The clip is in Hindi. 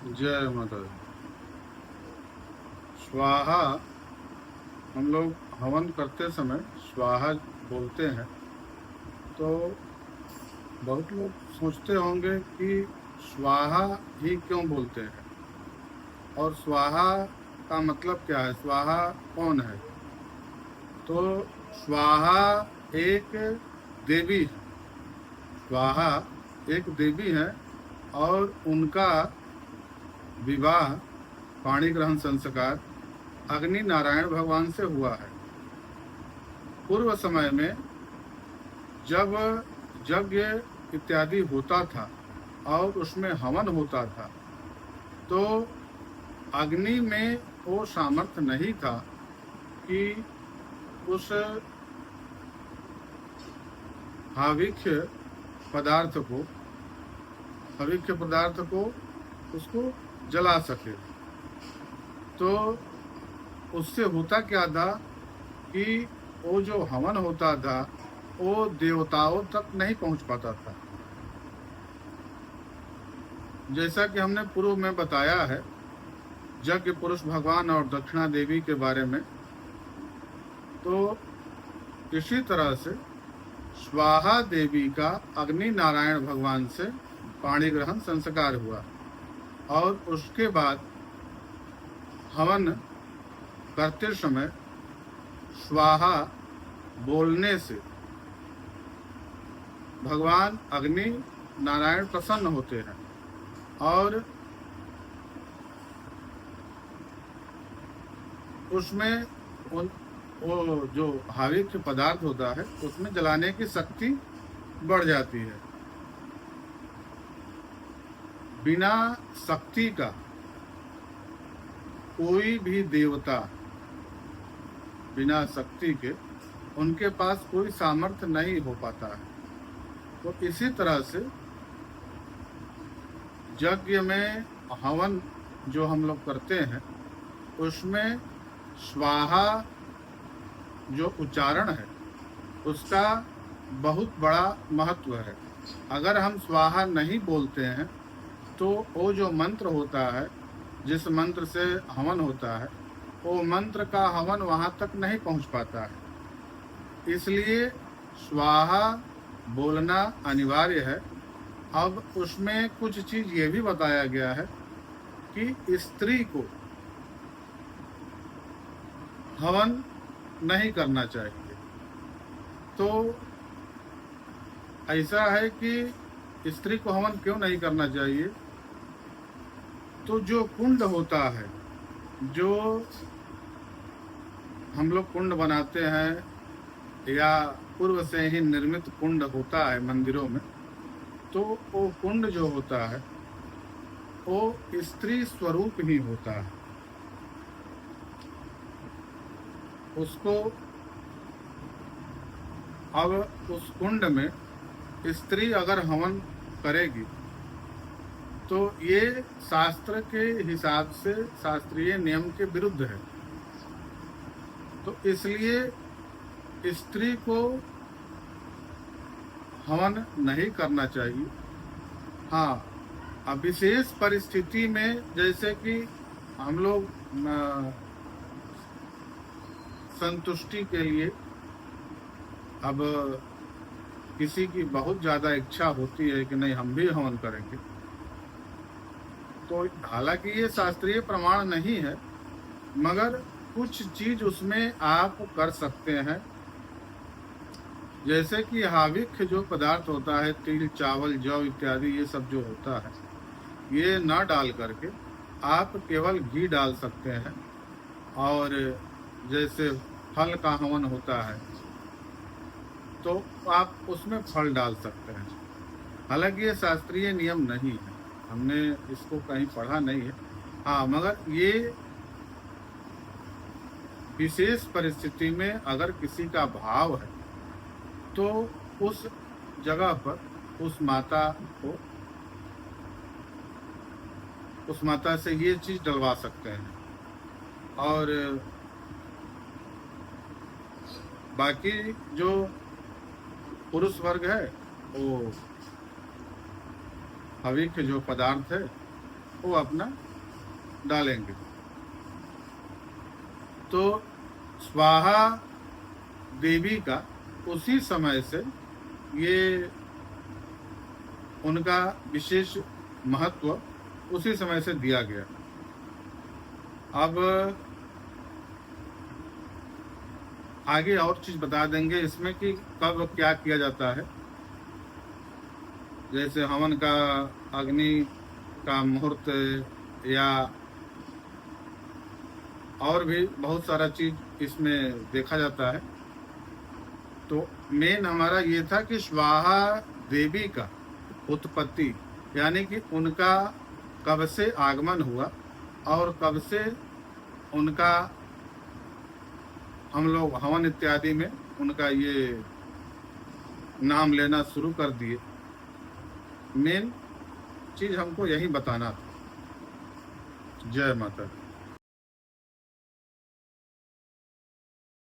जय माता दी। स्वाहा, हम लोग हवन करते समय स्वाहा बोलते हैं तो बहुत लोग सोचते होंगे कि स्वाहा ही क्यों बोलते हैं और स्वाहा का मतलब क्या है, स्वाहा कौन है। तो स्वाहा एक देवी है। स्वाहा एक देवी है और उनका विवाह, पाणी ग्रहण संस्कार अग्नि नारायण भगवान से हुआ है। पूर्व समय में जब यज्ञ इत्यादि होता था और उसमें हवन होता था तो अग्नि में वो सामर्थ्य नहीं था कि उस हाविख्य पदार्थ को उसको जला सके। तो उससे होता क्या था कि वो जो हवन होता था वो देवताओं तक नहीं पहुंच पाता था। जैसा कि हमने पूर्व में बताया है यज्ञ पुरुष भगवान और दक्षिणा देवी के बारे में, तो इसी तरह से स्वाहा देवी का अग्नि नारायण भगवान से पाणी ग्रहण संस्कार हुआ और उसके बाद हवन करते समय स्वाहा बोलने से भगवान अग्नि नारायण प्रसन्न होते हैं और उसमें वो जो हाविक पदार्थ होता है उसमें जलाने की शक्ति बढ़ जाती है। बिना शक्ति का कोई भी देवता, बिना शक्ति के उनके पास कोई सामर्थ्य नहीं हो पाता है। तो इसी तरह से यज्ञ में हवन जो हम लोग करते हैं उसमें स्वाहा जो उच्चारण है उसका बहुत बड़ा महत्व है। अगर हम स्वाहा नहीं बोलते हैं तो वो जो मंत्र होता है, जिस मंत्र से हवन होता है, वो मंत्र का हवन वहाँ तक नहीं पहुँच पाता है। इसलिए स्वाहा बोलना अनिवार्य है। अब उसमें कुछ चीज़ ये भी बताया गया है कि स्त्री को हवन नहीं करना चाहिए। तो ऐसा है कि स्त्री को हवन क्यों नहीं करना चाहिए? तो जो कुंड होता है, जो हम लोग कुंड बनाते हैं या पूर्व से ही निर्मित कुंड होता है मंदिरों में, तो वो कुंड जो होता है वो स्त्री स्वरूप ही होता है। उसको अब उस कुंड में स्त्री अगर हवन करेगी तो ये शास्त्र के हिसाब से, शास्त्रीय नियम के विरुद्ध है। तो इसलिए स्त्री को हवन नहीं करना चाहिए। हाँ, अब विशेष परिस्थिति में, जैसे कि हम लोग संतुष्टि के लिए, अब किसी की बहुत ज़्यादा इच्छा होती है कि नहीं हम भी हवन करेंगे, तो हालांकि ये शास्त्रीय प्रमाण नहीं है मगर कुछ चीज़ उसमें आप कर सकते हैं। जैसे कि हाविक जो पदार्थ होता है, तिल, चावल, जौ इत्यादि, ये सब जो होता है, ये ना डाल करके आप केवल घी डाल सकते हैं। और जैसे फल का हवन होता है तो आप उसमें फल डाल सकते हैं। हालांकि ये शास्त्रीय नियम नहीं है, हमने इसको कहीं पढ़ा नहीं है। हाँ, मगर ये विशेष परिस्थिति में अगर किसी का भाव है तो उस जगह पर उस माता से ये चीज़ डलवा सकते हैं। और बाकी जो पुरुष वर्ग है वो हविक जो पदार्थ है वो अपना डालेंगे। तो स्वाहा देवी का उसी समय से ये उनका विशेष महत्व उसी समय से दिया गया। अब आगे और चीज बता देंगे इसमें कि कब क्या किया जाता है। जैसे हवन का, अग्नि का मुहूर्त, या और भी बहुत सारा चीज इसमें देखा जाता है। तो मेन हमारा ये था कि स्वाहा देवी का उत्पत्ति, यानी कि उनका कब से आगमन हुआ और कब से उनका हम लोग हवन इत्यादि में उनका ये नाम लेना शुरू कर दिए। मेन चीज हमको यही बताना था। जय माता दी।